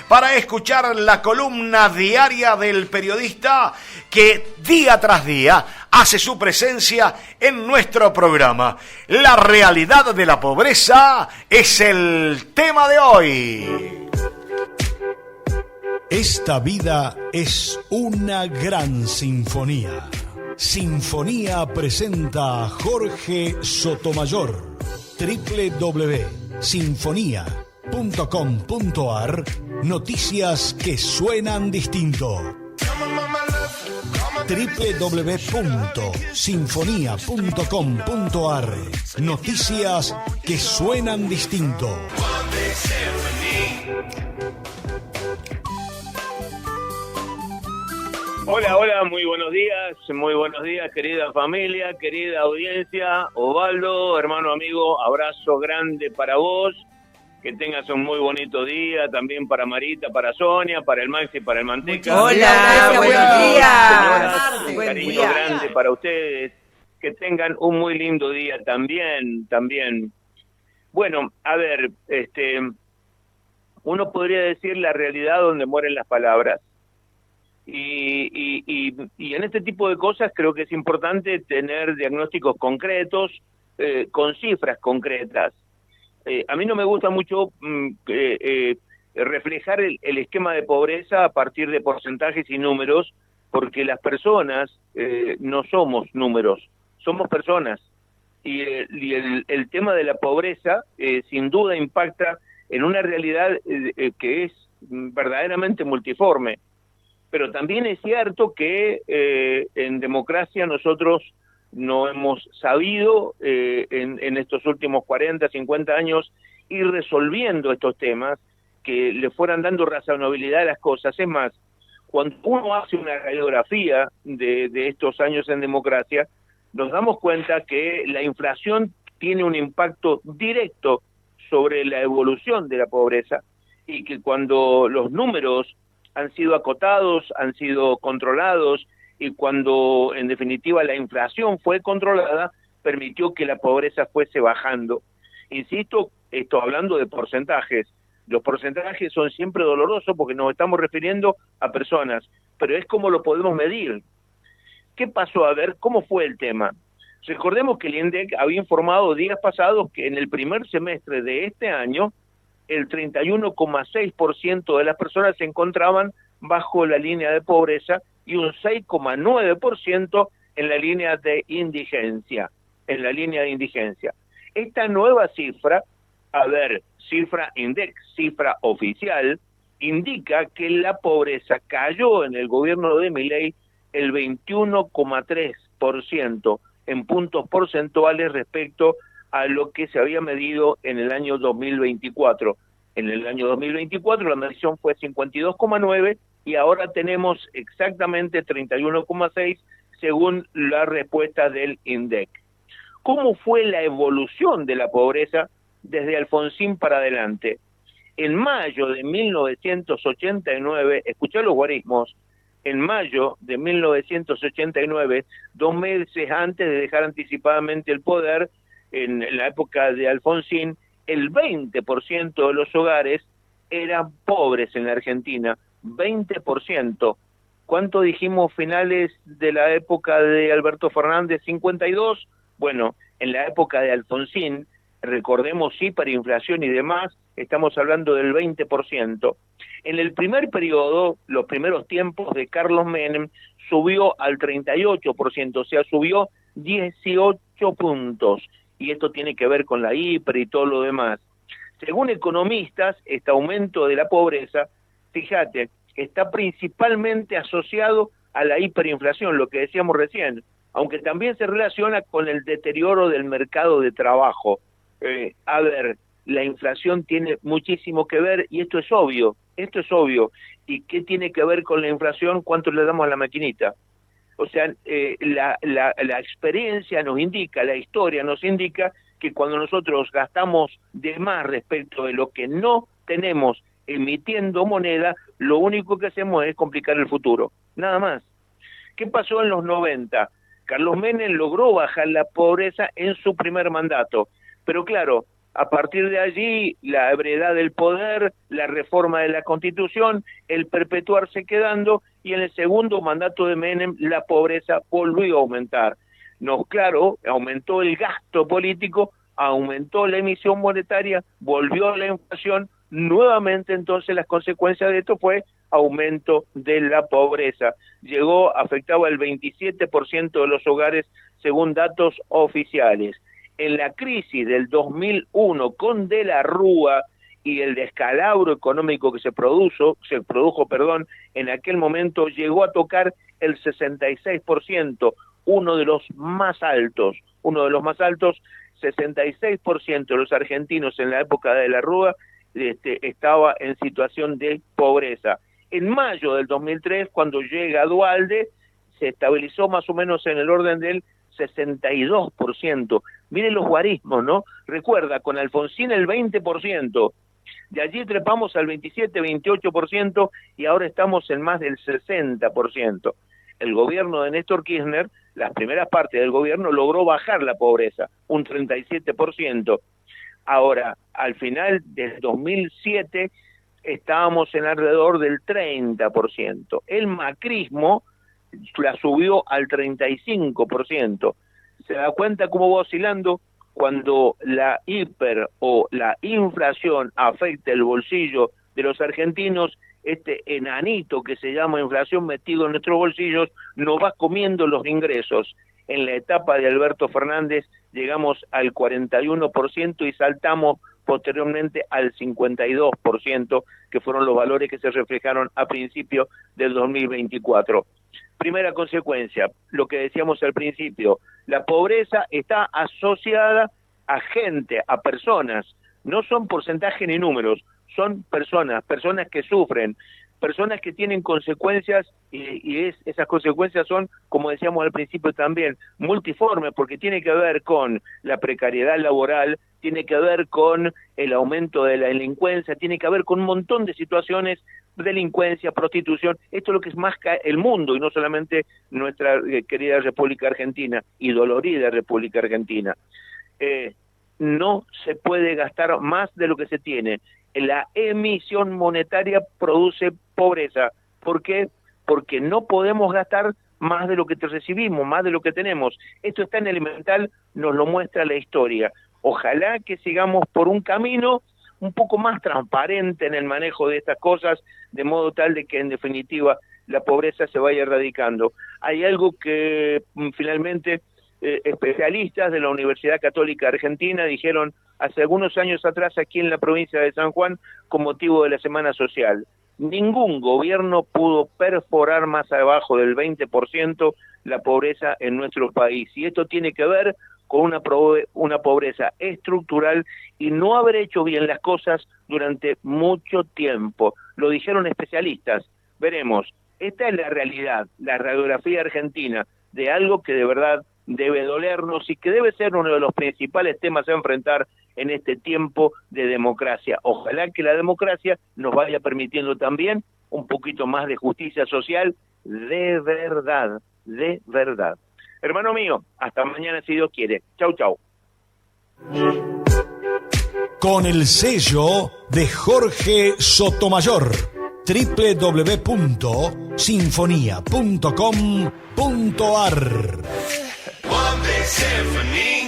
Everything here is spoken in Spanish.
para escuchar la columna diaria del periodista que día tras día hace su presencia en nuestro programa. La realidad de la pobreza es el tema de hoy. Esta vida es una gran sinfonía. Sinfonía presenta a Jorge Sotomayor. www.sinfonía.com.ar. Noticias que suenan distinto. www.sinfonía.com.ar. Noticias que suenan distinto. Hola, muy buenos días, querida familia, querida audiencia. Osvaldo, hermano amigo, abrazo grande para vos, que tengas un muy bonito día, también para Marita, para Sonia, para el Maxi, para el Manteca. Hola, buenos días. Señoras, un cariño grande para ustedes, que tengan un muy lindo día también. Bueno, a ver, uno podría decir la realidad donde mueren las palabras. Y en este tipo de cosas creo que es importante tener diagnósticos concretos, con cifras concretas. A mí no me gusta mucho reflejar el esquema de pobreza a partir de porcentajes y números, porque las personas no somos números, somos personas. Y el tema de la pobreza sin duda impacta en una realidad que es verdaderamente multiforme. Pero también es cierto que en democracia nosotros no hemos sabido en estos últimos 40, 50 años ir resolviendo estos temas que le fueran dando razonabilidad a las cosas. Es más, cuando uno hace una radiografía de estos años en democracia, nos damos cuenta que la inflación tiene un impacto directo sobre la evolución de la pobreza, y que cuando los números han sido acotados, han sido controlados, y cuando en definitiva la inflación fue controlada, permitió que la pobreza fuese bajando. Insisto, esto hablando de porcentajes. Los porcentajes son siempre dolorosos porque nos estamos refiriendo a personas, pero es como lo podemos medir. ¿Qué pasó? A ver, ¿cómo fue el tema? Recordemos que el INDEC había informado días pasados que en el primer semestre de este año el 31,6% de las personas se encontraban bajo la línea de pobreza y un 6,9% en la línea de indigencia. Esta nueva cifra, cifra INDEC, cifra oficial, indica que la pobreza cayó en el gobierno de Milei el 21,3% en puntos porcentuales respecto a lo que se había medido en el año 2024. En el año 2024 la medición fue 52,9 y ahora tenemos exactamente 31,6 según la respuesta del INDEC. ¿Cómo fue la evolución de la pobreza desde Alfonsín para adelante? En mayo de 1989, escuchá los guarismos, en mayo de 1989, 2 meses antes de dejar anticipadamente el poder, en la época de Alfonsín, el 20% de los hogares eran pobres en la Argentina, 20%. ¿Cuánto dijimos finales de la época de Alberto Fernández? 52. Bueno, en la época de Alfonsín, recordemos hiperinflación y demás, estamos hablando del 20%. En el primer periodo, los primeros tiempos de Carlos Menem, subió al 38%, o sea, subió 18 puntos. Y esto tiene que ver con la hiper y todo lo demás. Según economistas, este aumento de la pobreza, fíjate, está principalmente asociado a la hiperinflación, lo que decíamos recién, aunque también se relaciona con el deterioro del mercado de trabajo. La inflación tiene muchísimo que ver, y esto es obvio. ¿Y qué tiene que ver con la inflación? ¿Cuánto le damos a la maquinita? O sea, la experiencia nos indica, la historia nos indica que cuando nosotros gastamos de más respecto de lo que no tenemos emitiendo moneda, lo único que hacemos es complicar el futuro, nada más. ¿Qué pasó en los 90? Carlos Menem logró bajar la pobreza en su primer mandato, pero claro, A partir de allí, la brevedad del poder, la reforma de la Constitución, el perpetuarse quedando, y en el segundo mandato de Menem la pobreza volvió a aumentar. Claro, aumentó el gasto político, aumentó la emisión monetaria, volvió la inflación, nuevamente entonces las consecuencias de esto fue aumento de la pobreza. Afectaba el 27% de los hogares según datos oficiales. En la crisis del 2001 con De la Rúa y el descalabro económico que se produjo, en aquel momento llegó a tocar el 66%, uno de los más altos, 66% de los argentinos en la época de la Rúa estaba en situación de pobreza. En mayo del 2003, cuando llega Duhalde, se estabilizó más o menos en el orden del 62%. Miren los guarismos, ¿no? Recuerda, con Alfonsín el 20%, de allí trepamos al 27, 28% y ahora estamos en más del 60%. El gobierno de Néstor Kirchner, las primeras partes del gobierno, logró bajar la pobreza, un 37%. Ahora, al final del 2007, estábamos en alrededor del 30%. El macrismo la subió al 35%. ¿Se da cuenta cómo va oscilando? Cuando la hiper o la inflación afecta el bolsillo de los argentinos, este enanito que se llama inflación metido en nuestros bolsillos nos va comiendo los ingresos. En la etapa de Alberto Fernández llegamos al 41% y saltamos posteriormente al 52%, que fueron los valores que se reflejaron a principios del 2024. Primera consecuencia, lo que decíamos al principio, la pobreza está asociada a gente, a personas, no son porcentajes ni números, son personas que sufren, personas que tienen consecuencias esas consecuencias son, como decíamos al principio también, multiformes, porque tiene que ver con la precariedad laboral, tiene que ver con el aumento de la delincuencia, tiene que ver con un montón de situaciones, delincuencia, prostitución, esto es lo que es más el mundo y no solamente nuestra querida República Argentina y dolorida República Argentina. No se puede gastar más de lo que se tiene. La emisión monetaria produce pobreza. ¿Por qué? Porque no podemos gastar más de lo que recibimos, más de lo que tenemos. Esto está en Elemental, nos lo muestra la historia. Ojalá que sigamos por un camino un poco más transparente en el manejo de estas cosas, de modo tal de que en definitiva la pobreza se vaya erradicando. Hay algo que finalmente especialistas de la Universidad Católica Argentina dijeron hace algunos años atrás aquí en la provincia de San Juan con motivo de la Semana Social. Ningún gobierno pudo perforar más abajo del 20% la pobreza en nuestro país. Y esto tiene que ver con una pobreza estructural y no haber hecho bien las cosas durante mucho tiempo. Lo dijeron especialistas. Veremos. Esta es la realidad, la radiografía argentina de algo que de verdad debe dolernos y que debe ser uno de los principales temas a enfrentar en este tiempo de democracia. Ojalá que la democracia nos vaya permitiendo también un poquito más de justicia social de verdad, de verdad. Hermano mío, hasta mañana si Dios quiere. Chau, chau. Con el sello de Jorge Sotomayor, www.sinfonia.com.ar. One big symphony.